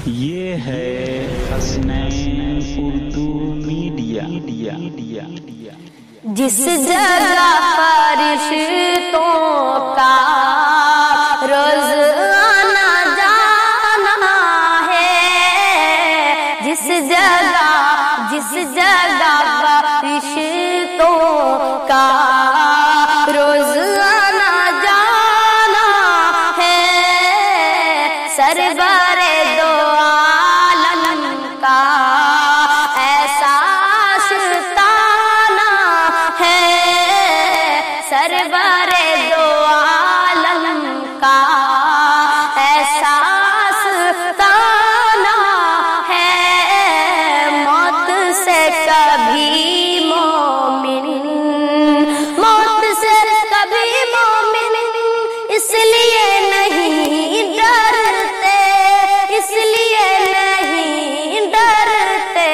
یہ ہے حسنین اردو میڈیا۔ جس جگہ فرشتوں کا روز آنا جانا ہے، جس جگہ فرشتوں کا روز آنا جانا ہے، سرور دو عالم کا ایسا آشتانہ ہے، سرور دو عالم کا ایسا آشتانہ ہے، موت سے کبھی مومن اس لیے نہیں ڈرتے، اس لیے نہیں ڈرتے،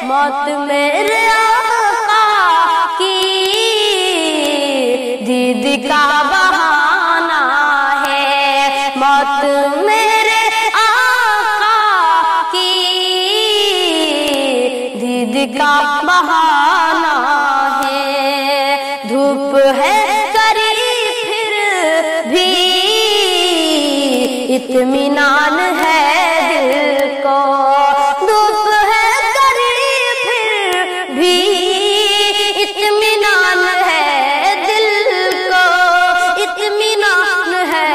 موت میرے آقا کی دید کا بہانہ ہے، موت میرے آقا کی دید کا بہانہ ہے، دھوپ ہے اطمینان ہے دل کو، دھوپ ہے قریب پھر بھی اطمینان ہے دل کو، اطمینان ہے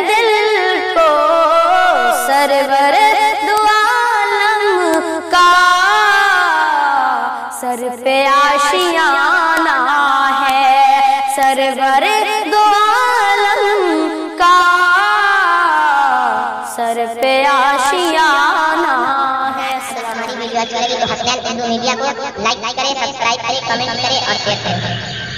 دل کو، سرور دو عالم کا سر پہ آشیانہ ہے، سرور دو عالم کا سر پہ آشیانہ ہے۔ ہماری ویڈیو اچھی لگی تو حسنین اردو میڈیا کو لائک کریں، سبسکرائب کریں، کمنٹ کریں اور شیئر کریں۔